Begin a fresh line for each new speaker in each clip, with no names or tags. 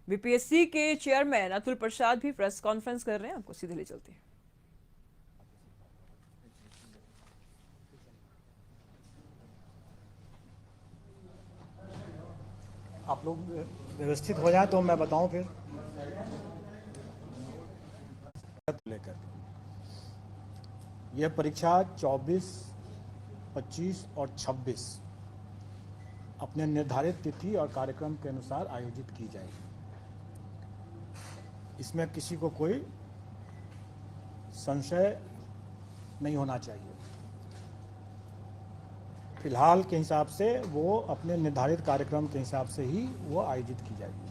BPSC के chairman Atul Prasad भी press conference कर रहे हैं, आपको सीधे ले चलते हैं।
आप लोग व्यवस्थित हो जाए तो मैं बताऊं फिर लेकर यह परीक्षा 24, 25 और 26 अपने निर्धारित तिथि और कार्यक्रम के अनुसार आयोजित की जाएगी। इसमें किसी को कोई संशय नहीं होना चाहिए। फिलहाल के हिसाब से वो अपने निर्धारित कार्यक्रम के हिसाब से ही वो आयोजित की जाएगी।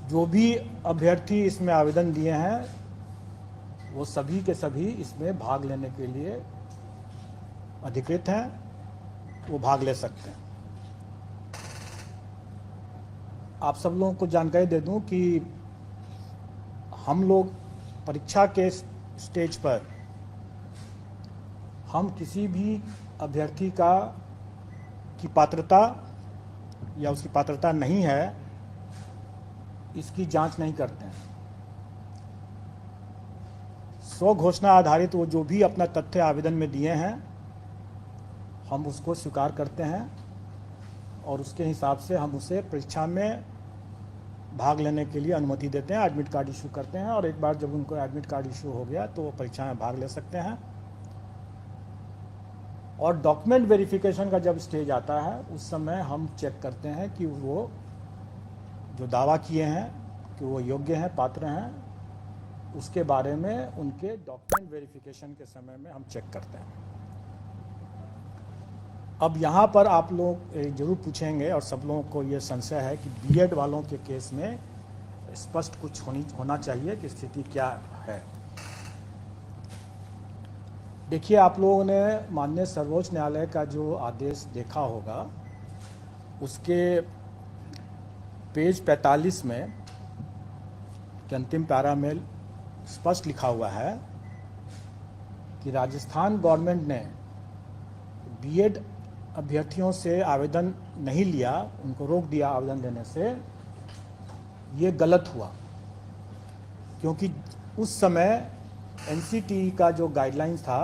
जो भी अभ्यर्थी इसमें आवेदन दिए हैं वो सभी के सभी इसमें भाग लेने के लिए अधिकृत हैं, वो भाग ले सकते हैं। आप सब लोगों को जानकारी दे दूं कि हम लोग परीक्षा के स्टेज पर हम किसी भी अभ्यर्थी की पात्रता या उसकी पात्रता नहीं है इसकी जांच नहीं करते हैं। स्व घोषणा आधारित वो जो भी अपना तथ्य आवेदन में दिए हैं हम उसको स्वीकार करते हैं और उसके हिसाब से हम उसे परीक्षा में भाग लेने के लिए अनुमति देते हैं, एडमिट कार्ड इशू करते हैं और एक बार जब उनको एडमिट कार्ड इशू हो गया तो वो परीक्षा में भाग ले सकते हैं। और डॉक्यूमेंट वेरिफिकेशन का जब स्टेज आता है उस समय हम चेक करते हैं कि वो जो दावा किए हैं कि वो योग्य हैं, पात्र हैं, उसके बारे में उनके डॉक्यूमेंट वेरिफिकेशन के समय में हम चेक करते हैं। अब यहाँ पर आप लोग जरूर पूछेंगे और सब लोगों को ये संशय है कि बीएड वालों के केस में स्पष्ट कुछ होना चाहिए कि स्थिति क्या है। देखिए, आप लोगों ने माननीय सर्वोच्च न्यायालय का जो आदेश देखा होगा उसके पेज 45 में के अंतिम पैरा में स्पष्ट लिखा हुआ है कि राजस्थान गवर्नमेंट ने बीएड अभ्यर्थियों से आवेदन नहीं लिया, उनको रोक दिया आवेदन देने से। ये गलत हुआ क्योंकि उस समय एनसीटी का जो गाइडलाइंस था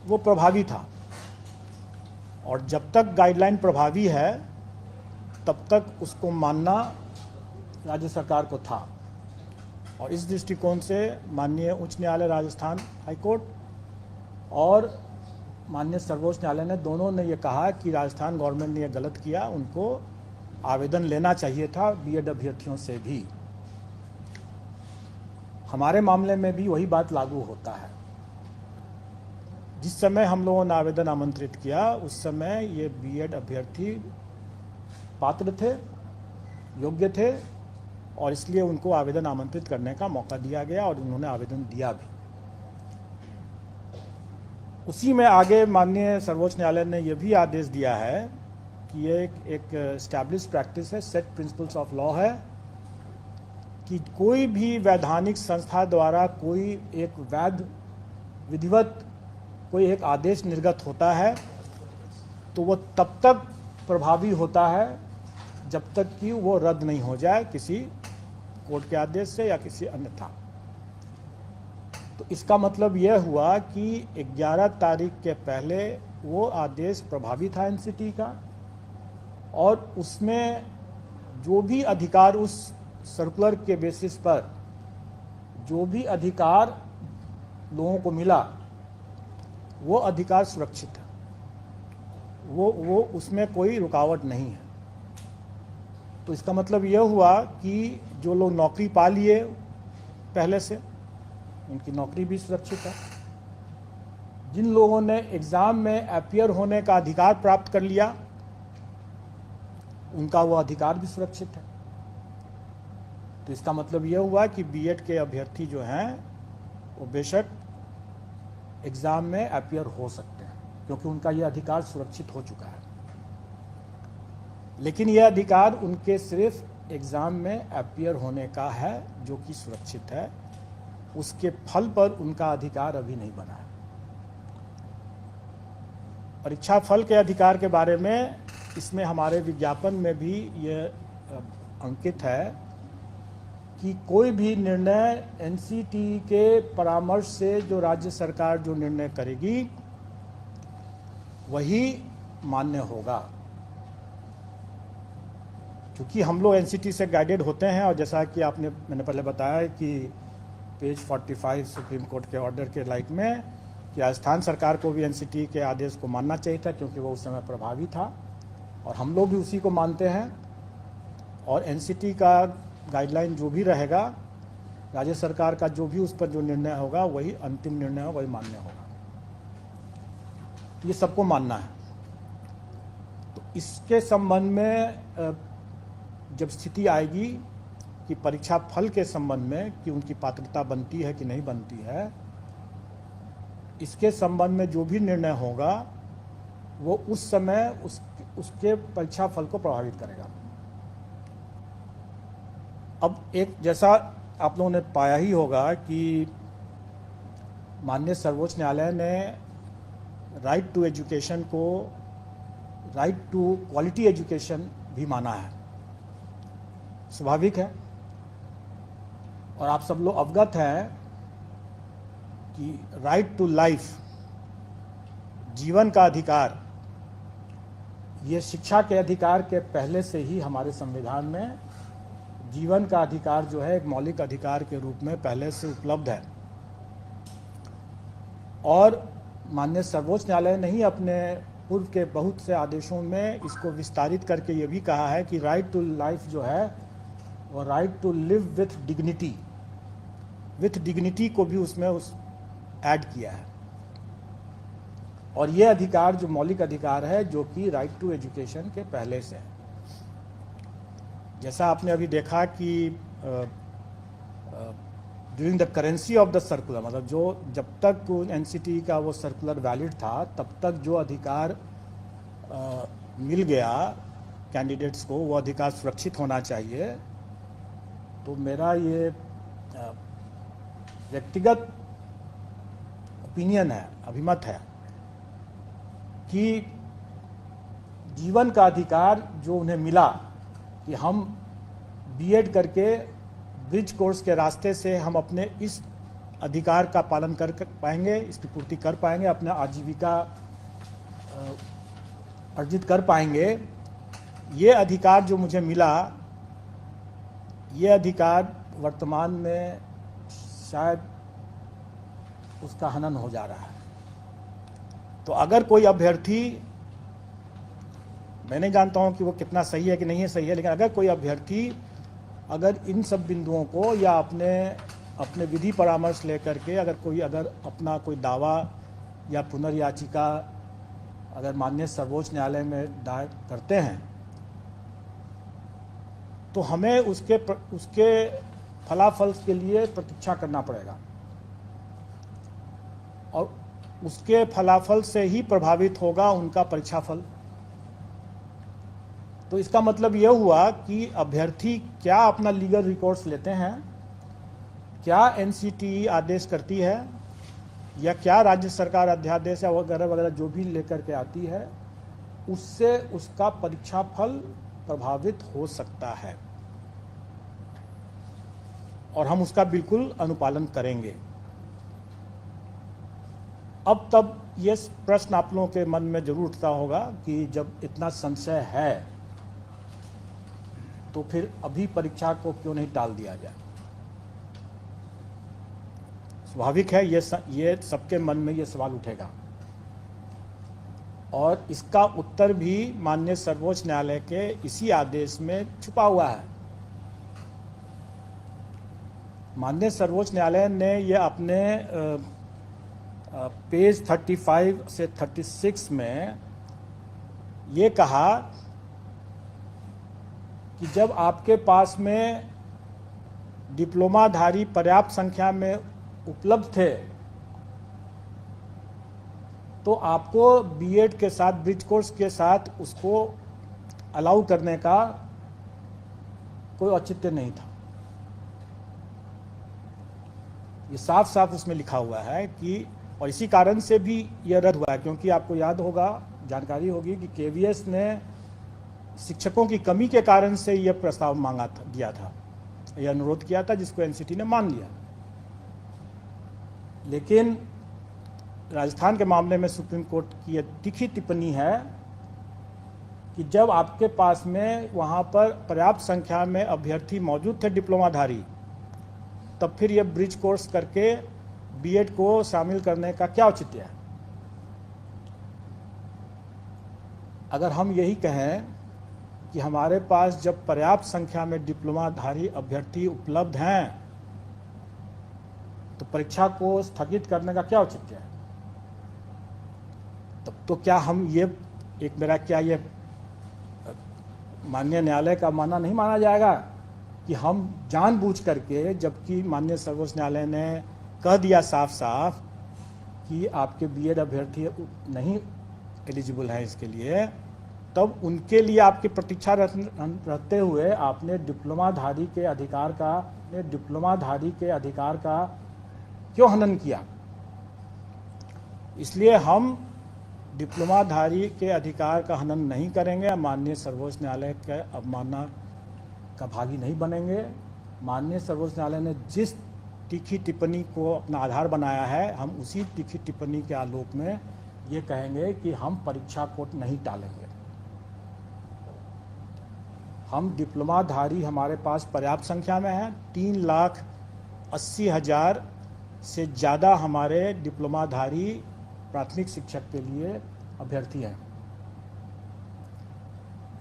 वो प्रभावी था और जब तक गाइडलाइन प्रभावी है तब तक उसको मानना राज्य सरकार को था। और इस दृष्टिकोण से माननीय उच्च न्यायालय राजस्थान हाईकोर्ट और माननीय सर्वोच्च न्यायालय ने दोनों ने ये कहा कि राजस्थान गवर्नमेंट ने ये गलत किया, उनको आवेदन लेना चाहिए था बीएड अभ्यर्थियों से भी। हमारे मामले में भी वही बात लागू होता है। जिस समय हम लोगों ने आवेदन आमंत्रित किया उस समय ये बीएड अभ्यर्थी पात्र थे, योग्य थे और इसलिए उनको आवेदन आमंत्रित करने का मौका दिया गया और उन्होंने आवेदन दिया भी। उसी में आगे माननीय सर्वोच्च न्यायालय ने यह भी आदेश दिया है कि ये एक एस्टैब्लिश प्रैक्टिस है, सेट प्रिंसिपल्स ऑफ लॉ है कि कोई भी वैधानिक संस्था द्वारा कोई एक वैध विधिवत कोई एक आदेश निर्गत होता है तो वो तब तक प्रभावी होता है जब तक कि वो रद्द नहीं हो जाए किसी कोर्ट के आदेश से या किसी अन्यथा। तो इसका मतलब यह हुआ कि 11 तारीख के पहले वो आदेश प्रभावी था एनसीटी का और उसमें जो भी अधिकार उस सर्कुलर के बेसिस पर जो भी अधिकार लोगों को मिला वो अधिकार सुरक्षित है, वो उसमें कोई रुकावट नहीं है। तो इसका मतलब यह हुआ कि जो लोग नौकरी पा लिए पहले से उनकी नौकरी भी सुरक्षित है। जिन लोगों ने एग्ज़ाम में अपीयर होने का अधिकार प्राप्त कर लिया उनका वो अधिकार भी सुरक्षित है। तो इसका मतलब यह हुआ कि बीएड के अभ्यर्थी जो हैं वो बेशक एग्ज़ाम में अपीयर हो सकते हैं क्योंकि उनका यह अधिकार सुरक्षित हो चुका है। लेकिन यह अधिकार उनके सिर्फ एग्ज़ाम में अपीयर होने का है जो कि सुरक्षित है, उसके फल पर उनका अधिकार अभी नहीं बना है। परीक्षा फल के अधिकार के बारे में इसमें हमारे विज्ञापन में भी ये अंकित है कि कोई भी निर्णय एनसीटी के परामर्श से जो राज्य सरकार जो निर्णय करेगी वही मान्य होगा। क्योंकि हम लोग एनसीटी से गाइडेड होते हैं, और जैसा कि मैंने पहले बताया कि पेज 45 सुप्रीम कोर्ट के ऑर्डर के लाइट में कि राजस्थान सरकार को भी एनसीटी के आदेश को मानना चाहिए था, क्योंकि वो उस समय प्रभावी था, और हम लोग भी उसी को मानते हैं। और एनसीटी का गाइडलाइन जो भी रहेगा, राज्य सरकार का जो भी उस पर जो निर्णय होगा वही अंतिम निर्णय होगा, वही मान्य होगा। ये सबको मानना है। तो इसके संबंध में जब स्थिति आएगी कि परीक्षा फल के संबंध में कि उनकी पात्रता बनती है कि नहीं बनती है, इसके संबंध में जो भी निर्णय होगा वो उस समय उसके परीक्षा फल को प्रभावित करेगा। अब एक जैसा आप लोगों ने पाया ही होगा कि माननीय सर्वोच्च न्यायालय ने राइट टू एजुकेशन को राइट टू क्वालिटी एजुकेशन भी माना है। स्वाभाविक है, और आप सब लोग अवगत हैं कि राइट टू लाइफ, जीवन का अधिकार, ये शिक्षा के अधिकार के पहले से ही हमारे संविधान में जीवन का अधिकार जो है एक मौलिक अधिकार के रूप में पहले से उपलब्ध है। और माननीय सर्वोच्च न्यायालय ने ही अपने पूर्व के बहुत से आदेशों में इसको विस्तारित करके ये भी कहा है कि राइट टू लाइफ जो है वो right to live with dignity को भी उसमें ऐड किया है। और ये अधिकार जो मौलिक अधिकार है जो कि राइट टू एजुकेशन के पहले से है। जैसा आपने अभी देखा कि during the currency of the circular, मतलब जो जब तक एनसीटी का वो सर्कुलर वैलिड था तब तक जो अधिकार मिल गया कैंडिडेट्स को, वो अधिकार सुरक्षित होना चाहिए। तो मेरा ये व्यक्तिगत ओपिनियन है, अभिमत है कि जीवन का अधिकार जो उन्हें मिला कि हम बीएड करके ब्रिज कोर्स के रास्ते से हम अपने इस अधिकार का पालन कर पाएंगे, इसकी पूर्ति कर पाएंगे, अपना आजीविका अर्जित कर पाएंगे। ये अधिकार जो मुझे मिला, ये अधिकार वर्तमान में शायद उसका हनन हो जा रहा है। तो अगर कोई अभ्यर्थी, मैं नहीं जानता हूं कि वो कितना सही है कि नहीं है सही है, लेकिन अगर कोई अभ्यर्थी अगर इन सब बिंदुओं को या अपने विधि परामर्श लेकर के अगर अपना कोई दावा या पुनर्याचिका अगर माननीय सर्वोच्च न्यायालय में दायर करते हैं, तो हमें उसके फलाफल के लिए प्रतीक्षा करना पड़ेगा, और उसके फलाफल से ही प्रभावित होगा उनका परीक्षा फल। तो इसका मतलब यह हुआ कि अभ्यर्थी क्या अपना लीगल रिकॉर्ड्स लेते हैं, क्या एनसीटी आदेश करती है, या क्या राज्य सरकार अध्यादेश या वगैरह वगैरह जो भी लेकर के आती है, उससे उसका परीक्षा फल प्रभावित हो सकता है, और हम उसका बिल्कुल अनुपालन करेंगे। अब तब ये प्रश्न आप लोगों के मन में जरूर उठता होगा कि जब इतना संशय है तो फिर अभी परीक्षा को क्यों नहीं टाल दिया जाए। स्वाभाविक है, ये सबके मन में ये सवाल उठेगा, और इसका उत्तर भी माननीय सर्वोच्च न्यायालय के इसी आदेश में छुपा हुआ है। माननीय सर्वोच्च न्यायालय ने ये अपने पेज 35 से 36 में ये कहा कि जब आपके पास में डिप्लोमाधारी पर्याप्त संख्या में उपलब्ध थे तो आपको बीएड के साथ, ब्रिज कोर्स के साथ उसको अलाउ करने का कोई औचित्य नहीं था। ये साफ साफ उसमें लिखा हुआ है कि, और इसी कारण से भी यह रद्द हुआ है, क्योंकि आपको याद होगा, जानकारी होगी कि केवीएस ने शिक्षकों की कमी के कारण से यह प्रस्ताव मांगा था, दिया था, यह अनुरोध किया था, जिसको एनसीटी ने मान लिया। लेकिन राजस्थान के मामले में सुप्रीम कोर्ट की यह तीखी टिप्पणी है कि जब आपके पास में वहाँ पर पर्याप्त संख्या में अभ्यर्थी मौजूद थे डिप्लोमाधारी, तब फिर यह ब्रिज कोर्स करके बीएड को शामिल करने का क्या औचित्य है। अगर हम यही कहें कि हमारे पास जब पर्याप्त संख्या में डिप्लोमाधारी अभ्यर्थी उपलब्ध हैं तो परीक्षा को स्थगित करने का क्या औचित्य है। तब तो क्या हम ये एक मेरा क्या ये माननीय न्यायालय का मानना नहीं माना जाएगा कि हम जानबूझ करके, जबकि माननीय सर्वोच्च न्यायालय ने कह दिया साफ साफ कि आपके बीएड अभ्यर्थी नहीं एलिजिबल हैं इसके लिए, तब उनके लिए आपकी प्रतीक्षा रहते हुए आपने डिप्लोमाधारी के अधिकार का क्यों हनन किया। इसलिए हम डिप्लोमाधारी के अधिकार का हनन नहीं करेंगे, माननीय सर्वोच्च न्यायालय के अवमानना का भागी नहीं बनेंगे। माननीय सर्वोच्च न्यायालय ने जिस तीखी टिप्पणी को अपना आधार बनाया है, हम उसी तीखी टिप्पणी के आलोक में ये कहेंगे कि हम परीक्षा को नहीं टालेंगे। हम डिप्लोमाधारी हमारे पास पर्याप्त संख्या में हैं, 3,80,000 से ज़्यादा हमारे डिप्लोमाधारी प्राथमिक शिक्षक के लिए अभ्यर्थी हैं।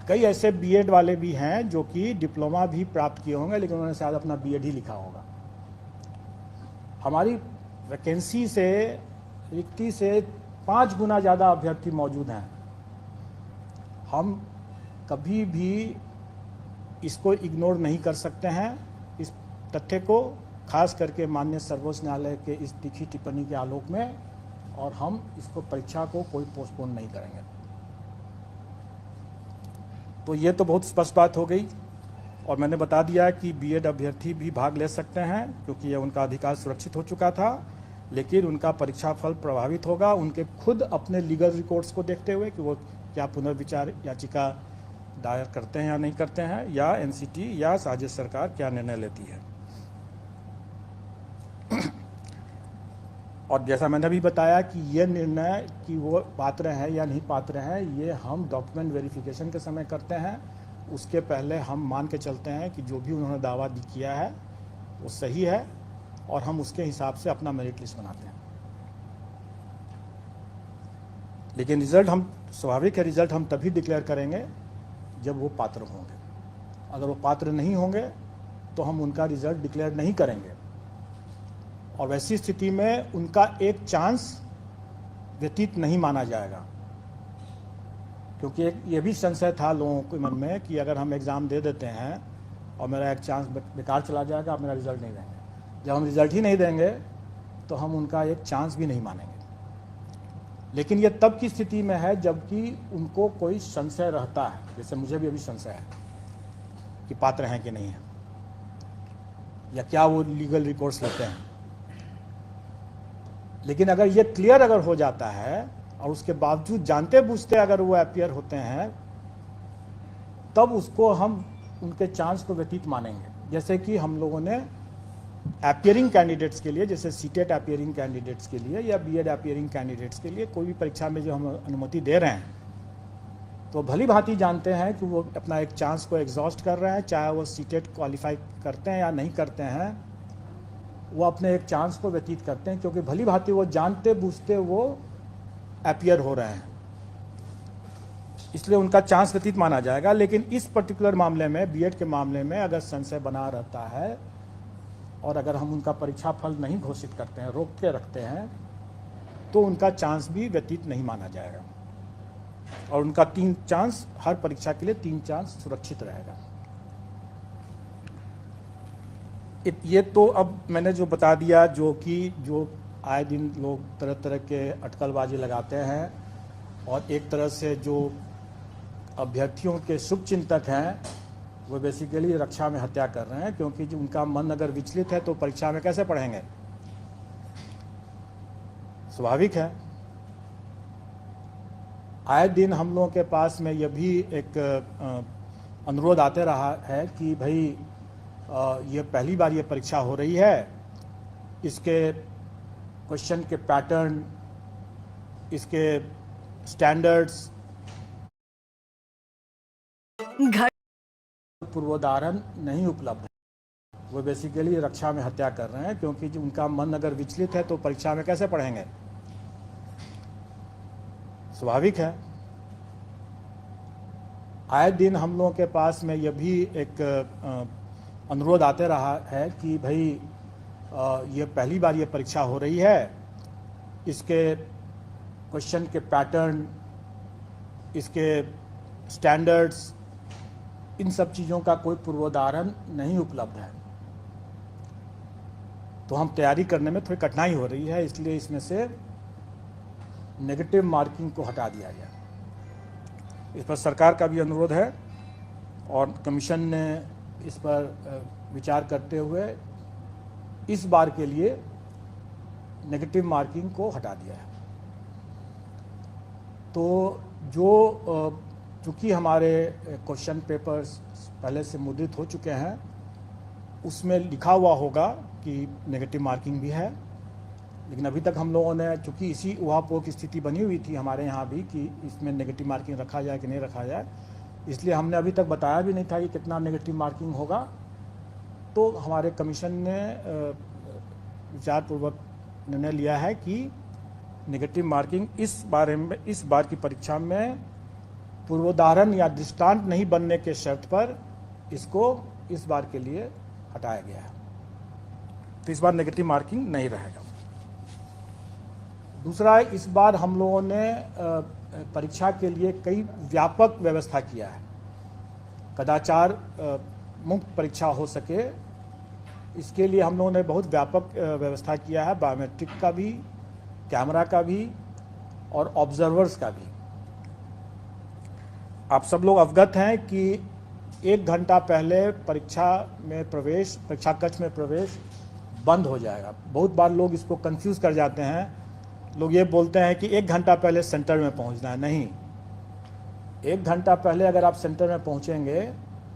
कई ऐसे बीएड वाले भी हैं जो कि डिप्लोमा भी प्राप्त किए होंगे, लेकिन उन्होंने शायद अपना बीएड ही लिखा होगा। हमारी वैकेंसी से, रिक्ति से 5 गुना ज़्यादा अभ्यर्थी मौजूद हैं। हम कभी भी इसको इग्नोर नहीं कर सकते हैं, इस तथ्य को, खास करके माननीय सर्वोच्च न्यायालय के इस तीखी टिप्पणी के आलोक में, और हम इसको परीक्षा को कोई पोस्टपोन नहीं करेंगे। तो ये तो बहुत स्पष्ट बात हो गई, और मैंने बता दिया कि बीएड अभ्यर्थी भी भाग ले सकते हैं क्योंकि ये उनका अधिकार सुरक्षित हो चुका था, लेकिन उनका परीक्षा फल प्रभावित होगा उनके खुद अपने लीगल रिकॉर्ड्स को देखते हुए कि वो क्या पुनर्विचार याचिका दायर करते हैं या नहीं करते हैं, या एनसीटी या राज्य सरकार क्या निर्णय लेती है। और जैसा मैंने अभी बताया कि ये निर्णय कि वो पात्र हैं या नहीं पात्र हैं, ये हम डॉक्यूमेंट वेरिफिकेशन के समय करते हैं। उसके पहले हम मान के चलते हैं कि जो भी उन्होंने दावा किया है वो सही है, और हम उसके हिसाब से अपना मेरिट लिस्ट बनाते हैं। लेकिन रिजल्ट हम, स्वाभाविक है, रिजल्ट हम तभी डिक्लेयर करेंगे जब वो पात्र होंगे। अगर वो पात्र नहीं होंगे तो हम उनका रिजल्ट डिक्लेयर नहीं करेंगे, और वैसी स्थिति में उनका एक चांस व्यतीत नहीं माना जाएगा। क्योंकि एक ये भी संशय था लोगों के मन में कि अगर हम एग्ज़ाम दे देते हैं और मेरा एक चांस बेकार चला जाएगा, आप मेरा रिजल्ट नहीं देंगे। जब हम रिजल्ट ही नहीं देंगे तो हम उनका एक चांस भी नहीं मानेंगे। लेकिन ये तब की स्थिति में है जबकि उनको कोई संशय रहता है, जैसे मुझे भी अभी संशय है कि पात्र हैं कि नहीं हैं, या क्या वो लीगल रिकॉर्ड्स लेते हैं। लेकिन अगर ये क्लियर अगर हो जाता है और उसके बावजूद जानते बूझते अगर वो अपीयर होते हैं, तब उसको हम उनके चांस को व्यतीत मानेंगे। जैसे कि हम लोगों ने अपीयरिंग कैंडिडेट्स के लिए, जैसे सीटेट अपीयरिंग कैंडिडेट्स के लिए या बीएड अपीयरिंग कैंडिडेट्स के लिए कोई भी परीक्षा में जो हम अनुमति दे रहे हैं, तो भली भांति जानते हैं कि वो अपना एक चांस को एग्जॉस्ट कर रहे हैं, चाहे वो सीटेट क्वालिफाई करते हैं या नहीं करते हैं, वो अपने एक चांस को व्यतीत करते हैं, क्योंकि भली भांति वो जानते बूझते वो अपीयर हो रहे हैं, इसलिए उनका चांस व्यतीत माना जाएगा। लेकिन इस पर्टिकुलर मामले में, बीएड के मामले में, अगर संशय बना रहता है और अगर हम उनका परीक्षा फल नहीं घोषित करते हैं, रोक के रखते हैं, तो उनका चांस भी व्यतीत नहीं माना जाएगा, और उनका 3 चांस, हर परीक्षा के लिए 3 चांस सुरक्षित रहेगा। ये तो अब मैंने जो बता दिया, जो आए दिन लोग तरह तरह के अटकलबाजी लगाते हैं, और एक तरह से जो अभ्यर्थियों के शुभचिंतक हैं वो बेसिकली रक्षा में हत्या कर रहे हैं, क्योंकि जो उनका मन अगर विचलित है तो परीक्षा में कैसे पढ़ेंगे। स्वाभाविक है। आए दिन हम लोगों के पास में यह भी एक अनुरोध आते रहा है कि भाई ये पहली बार ये परीक्षा हो रही है, इसके क्वेश्चन के पैटर्न, इसके स्टैंडर्ड्स, पूर्वोदाहरण नहीं उपलब्ध है। वो बेसिकली रक्षा में हत्या कर रहे हैं, क्योंकि उनका मन अगर विचलित है तो परीक्षा में कैसे पढ़ेंगे? स्वाभाविक है। आए दिन हम लोगों के पास में यह भी एक अनुरोध आते रहा है कि भाई ये पहली बार ये परीक्षा हो रही है, इसके क्वेश्चन के पैटर्न, इसके स्टैंडर्ड्स, इन सब चीज़ों का कोई पूर्वोदाहरण नहीं उपलब्ध है। तो हम तैयारी करने में थोड़ी कठिनाई हो रही है, इसलिए इसमें से नेगेटिव मार्किंग को हटा दिया गया। इस पर सरकार का भी अनुरोध है और कमीशन ने इस पर विचार करते हुए इस बार के लिए नेगेटिव मार्किंग को हटा दिया है। तो जो चूँकि हमारे क्वेश्चन पेपर्स पहले से मुद्रित हो चुके हैं, उसमें लिखा हुआ होगा कि नेगेटिव मार्किंग भी है, लेकिन अभी तक हम लोगों ने, चूँकि इसी उहापोह की स्थिति बनी हुई थी हमारे यहाँ भी कि इसमें नेगेटिव मार्किंग रखा जाए कि नहीं रखा जाए, इसलिए हमने अभी तक बताया भी नहीं था कि कितना नेगेटिव मार्किंग होगा। तो हमारे कमीशन ने विचारपूर्वक निर्णय लिया है कि नेगेटिव मार्किंग इस बार की परीक्षा में पूर्वोदाहरण या दृष्टांत नहीं बनने के शर्त पर इसको इस बार के लिए हटाया गया है। तो इस बार नेगेटिव मार्किंग नहीं रहेगा। दूसरा, इस बार हम लोगों ने परीक्षा के लिए कई व्यापक व्यवस्था किया है। कदाचार मुक्त परीक्षा हो सके, इसके लिए हम लोगों ने बहुत व्यापक व्यवस्था किया है, बायोमेट्रिक का भी, कैमरा का भी और ऑब्जर्वर्स का भी। आप सब लोग अवगत हैं कि 1 घंटा पहले परीक्षा कक्ष में प्रवेश बंद हो जाएगा। बहुत बार लोग इसको कंफ्यूज कर जाते हैं। लोग ये बोलते हैं कि 1 घंटा पहले सेंटर में पहुंचना है। नहीं, 1 घंटा पहले अगर आप सेंटर में पहुंचेंगे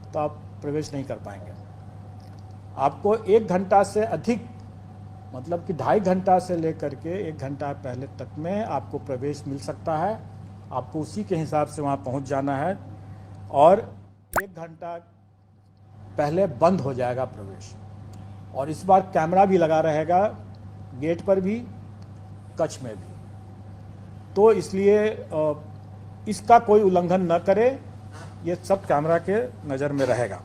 तो आप प्रवेश नहीं कर पाएंगे। आपको 1 घंटा से अधिक, मतलब कि 2.5 घंटा से लेकर के 1 घंटा पहले तक में आपको प्रवेश मिल सकता है। आपको उसी के हिसाब से वहाँ पहुँच जाना है और 1 घंटा पहले बंद हो जाएगा प्रवेश। और इस बार कैमरा भी लगा रहेगा, गेट पर भी, कक्ष में भी। तो इसलिए इसका कोई उल्लंघन न करे, ये सब कैमरा के नज़र में रहेगा।